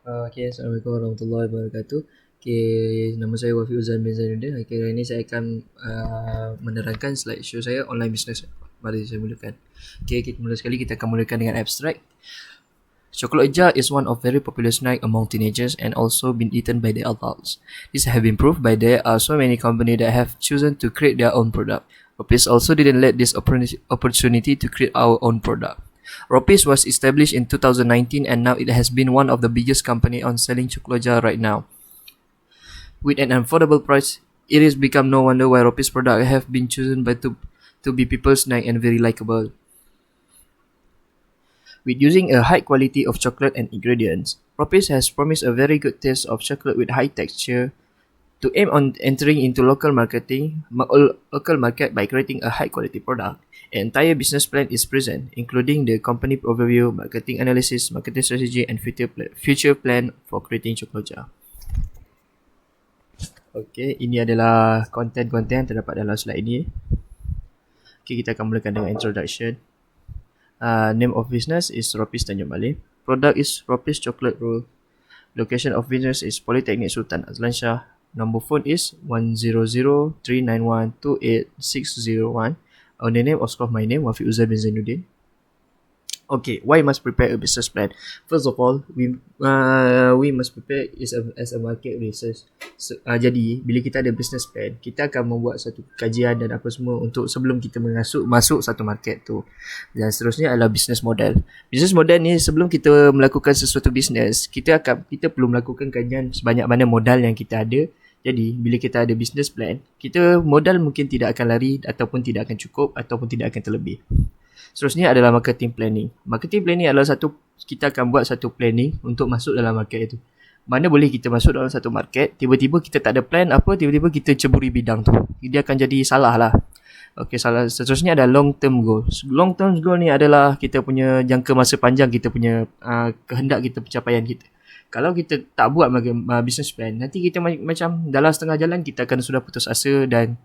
Okay, Assalamualaikum warahmatullahi wabarakatuh. Okay, nama saya Wafi Uzan bin Zainuddin. Okay, hari ini saya akan menerangkan slideshow saya online business. Mari saya mulakan. Okay, kita mula sekali kita akan mulakan dengan abstract. Chocolate jar is one of very popular snack among teenagers and also been eaten by the adults. This have been proved by there are so many companies that have chosen to create their own product. Ropis also didn't let this opportunity to create our own product. Ropis was established in 2019 and now it has been one of the biggest company on selling chocolate jar right now. With an affordable price, it has become no wonder why Ropis product have been chosen by to be people's snack and very likable. With using a high quality of chocolate and ingredients, Ropis has promised a very good taste of chocolate with high texture. To aim on entering into local market by creating a high quality product, an entire business plan is present, including the company overview, marketing analysis, marketing strategy, and future plan for creating chocolate jar. Okay, ini adalah konten-konten yang terdapat dalam slide ini. Okay, kita akan mulakan dengan introduction. Name of business is Ropis Tanjung Balai. Product is Ropis Chocolate Roll. Location of business is Polytechnic Sultan Azlan Shah. Number phone is 100-391-28601. The name of my name, Wafi Uzan bin Zainuddin. Okay, why must prepare a business plan? First of all, we must prepare as a market research. Jadi, bila kita ada business plan, kita akan membuat satu kajian dan apa semua untuk sebelum kita masuk satu market tu. Dan seterusnya adalah business model. Business model ni sebelum kita melakukan sesuatu business, kita perlu melakukan kajian sebanyak mana modal yang kita ada. Jadi, bila kita ada business plan, kita modal mungkin tidak akan lari ataupun tidak akan cukup ataupun tidak akan terlebih. Seterusnya adalah marketing planning. Marketing planning adalah kita akan buat satu planning untuk masuk dalam market itu. Mana boleh kita masuk dalam satu market, tiba-tiba kita tak ada plan apa, tiba-tiba kita ceburi bidang tu. Dia akan jadi salah lah. Okay, salah. Seterusnya ada long term goals. Long term goal ni adalah kita punya jangka masa panjang, kita punya kehendak kita, pencapaian kita. Kalau kita tak buat business plan, nanti kita macam dalam setengah jalan kita akan sudah putus asa dan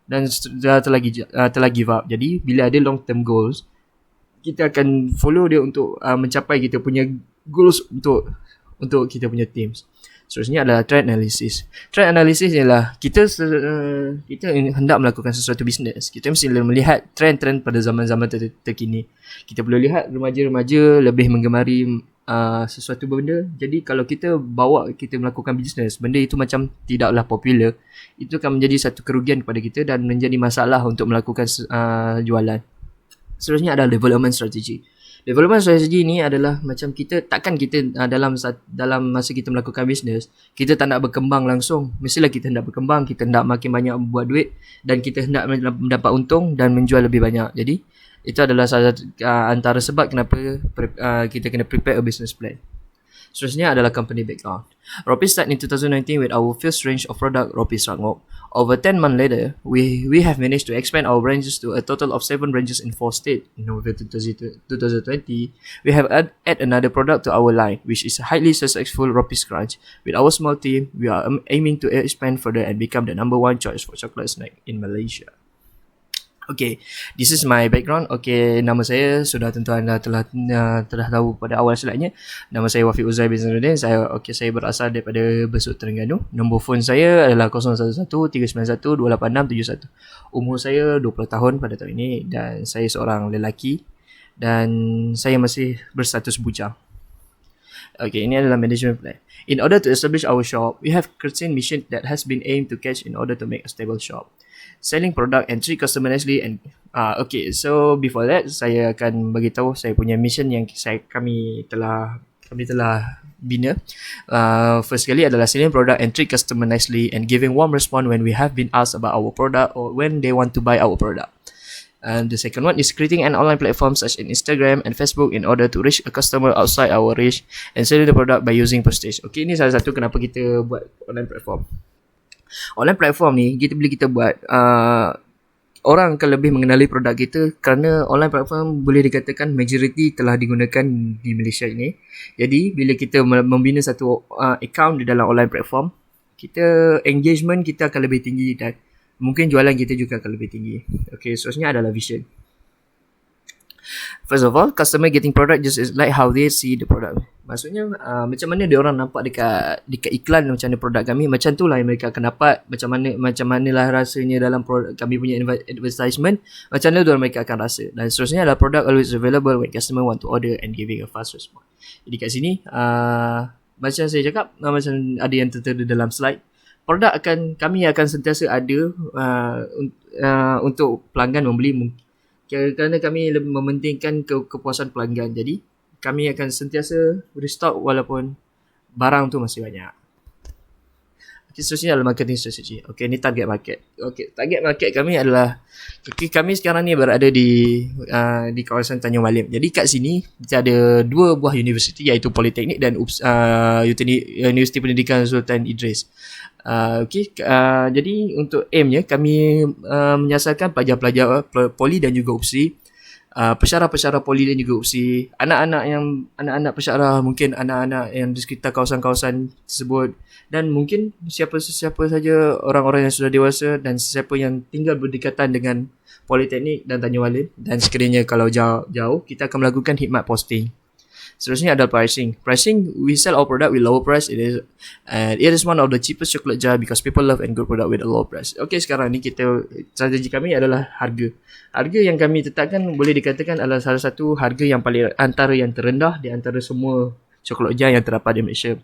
telah give up. Jadi bila ada long term goals, kita akan follow dia untuk mencapai kita punya goals untuk kita punya teams. Seterusnya adalah trend analysis. Trend analysis ialah kita hendak melakukan sesuatu bisnes. Kita mesti melihat trend-trend pada zaman-zaman terkini. Kita perlu lihat remaja-remaja lebih menggemari sesuatu benda. Jadi kalau kita melakukan bisnes, benda itu macam tidaklah popular, itu akan menjadi satu kerugian kepada kita dan menjadi masalah untuk melakukan jualan. Seterusnya adalah development strategy. Development strategy ni adalah macam kita dalam masa kita melakukan bisnes, kita tak nak berkembang langsung. Mestilah kita hendak berkembang, kita hendak makin banyak buat duit dan kita hendak mendapat untung dan menjual lebih banyak. Jadi itu adalah salah satu antara sebab kenapa kita kena prepare a business plan. Seterusnya adalah company background. Ropis start in 2019 with our first range of product, Ropis Rangok. Over 10 months later, we have managed to expand our branches to a total of 7 branches in 4 states. In November 2020, we have add another product to our line, which is a highly successful Ropis Crunch. With our small team, we are aiming to expand further and become the number 1 choice for chocolate snack in Malaysia. Okay, this is my background. Okay, nama saya sudah tentu anda telah tahu pada awal slide-nya. Nama saya Wafi Uzai bin Zainuddin. Saya berasal daripada Besut, Terengganu. Nombor phone saya adalah 011-391-28671. Umur saya 20 tahun pada tahun ini dan saya seorang lelaki dan saya masih berstatus bujang. Okay, ini adalah management plan. In order to establish our shop, we have 13 mission that has been aimed to catch in order to make a stable shop. Selling product and treat customer nicely and okay, so before that saya akan bagi tahu saya punya mission yang kami telah bina. First kali adalah selling product and treat customer nicely and giving warm response when we have been asked about our product or when they want to buy our product. And the second one is creating an online platform such as Instagram and Facebook in order to reach a customer outside our reach and selling the product by using postage. Okay, ini salah satu kenapa kita buat online platform. Online platform ni bila kita buat, orang akan lebih mengenali produk kita kerana online platform boleh dikatakan majoriti telah digunakan di Malaysia ini. Jadi bila kita membina satu account di dalam online platform, engagement kita akan lebih tinggi dan mungkin jualan kita juga akan lebih tinggi. Okay, seterusnya adalah vision. First of all, customer getting product just is like how they see the product. Maksudnya macam mana dia orang nampak dekat iklan macam mana produk kami, macam tu lah yang mereka akan dapat. Macam manalah rasanya dalam produk kami punya advertisement, macam mana tu mereka akan rasa. Dan seterusnya adalah product always available when customer want to order and giving a fast response. Jadi kat sini macam saya cakap, macam ada yang tertera dalam slide, kami akan sentiasa ada untuk pelanggan membeli, kerana kami mementingkan kepuasan pelanggan. Jadi kami akan sentiasa restock walaupun barang tu masih banyak. Okay, seterusnya adalah marketing strategy. Okay, ni target market. Okay, target market kami adalah, kami sekarang ni berada di kawasan Tanjung Malim. Jadi kat sini kita ada 2 buah universiti, iaitu Politeknik dan Universiti Pendidikan Sultan Idris. Jadi untuk aimnya kami menyasarkan pelajar-pelajar poli dan juga UPSI, pensyarah-pensyarah poli dan juga UPSI, anak-anak pensyarah, mungkin anak-anak yang di sekitar kawasan-kawasan tersebut, dan mungkin siapa-siapa saja orang-orang yang sudah dewasa dan sesiapa yang tinggal berdekatan dengan Politeknik dan Tanjung Malim. Dan sekiranya kalau jauh, kita akan melakukan khidmat posting. Seterusnya adalah pricing. Pricing, we sell our product with lower price. It is one of the cheapest chocolate jar because people love and good product with a low price. Okay, sekarang ni strategi kami adalah harga. Harga yang kami tetapkan boleh dikatakan adalah salah satu harga yang paling antara yang terendah di antara semua chocolate jar yang terdapat di Malaysia.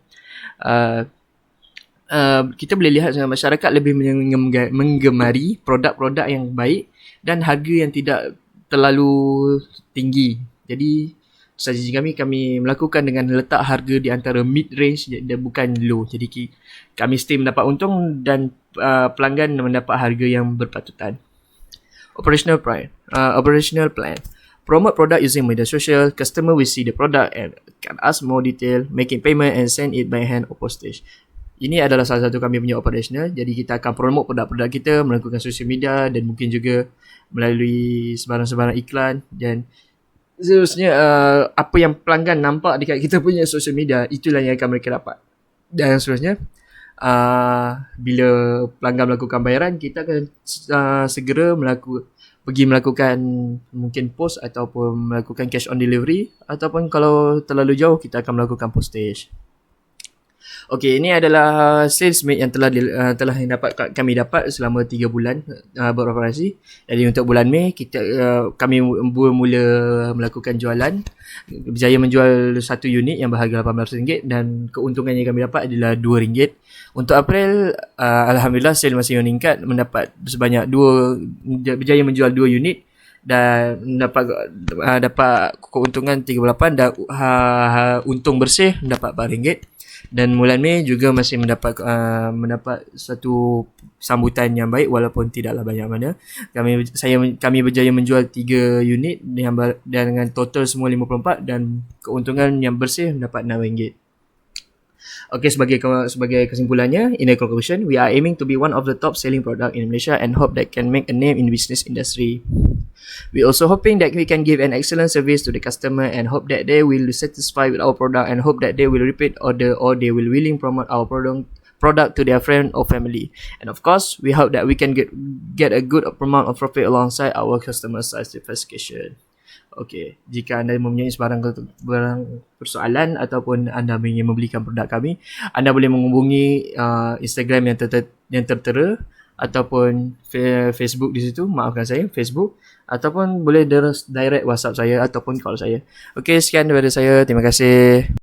Kita boleh lihat masyarakat lebih menggemari produk-produk yang baik dan harga yang tidak terlalu tinggi. Jadi strategi kami melakukan dengan letak harga di antara mid range dan bukan low. Jadi kami still mendapat untung dan pelanggan mendapat harga yang berpatutan. Operational plan. Promote product using media social. Customer will see the product and can ask more detail, making payment and send it by hand or postage. Ini adalah salah satu kami punya operational. Jadi kita akan promote produk-produk kita, melakukan social media dan mungkin juga melalui sebarang-sebarang iklan. Dan seterusnya apa yang pelanggan nampak dekat kita punya social media, itulah yang akan mereka dapat. Dan seterusnya bila pelanggan melakukan bayaran, kita akan segera pergi melakukan mungkin post ataupun melakukan cash on delivery, ataupun kalau terlalu jauh kita akan melakukan postage. Okey, ini adalah sales made yang telah kami dapat selama 3 bulan beroperasi. Jadi untuk bulan Mei kami mula melakukan jualan, berjaya menjual 1 unit yang berharga RM18 dan keuntungan yang kami dapat adalah RM2. Untuk April, alhamdulillah sales masih meningkat, mendapat sebanyak berjaya menjual 2 unit dan dapat keuntungan 38 dan untung bersih mendapat RM4. Dan bulan Mei juga masih mendapat satu sambutan yang baik walaupun tidaklah banyak mana. Kami berjaya menjual 3 unit dan dengan total semua 54 dan keuntungan yang bersih mendapat RM6. Okay, sebagai kesimpulannya, in a conclusion, we are aiming to be one of the top selling product in Malaysia and hope that can make a name in business industry. We also hoping that we can give an excellent service to the customer and hope that they will be satisfied with our product and hope that they will repeat order or they will willing promote our product to their friend or family. And of course, we hope that we can get a good amount of profit alongside our customer satisfaction. Okay, jika anda mempunyai sebarang persoalan ataupun anda ingin membelikan produk kami, anda boleh menghubungi Instagram yang tertera ataupun Facebook di situ, maafkan saya, Facebook, ataupun boleh direct WhatsApp saya ataupun call saya. Okay, sekian daripada saya. Terima kasih.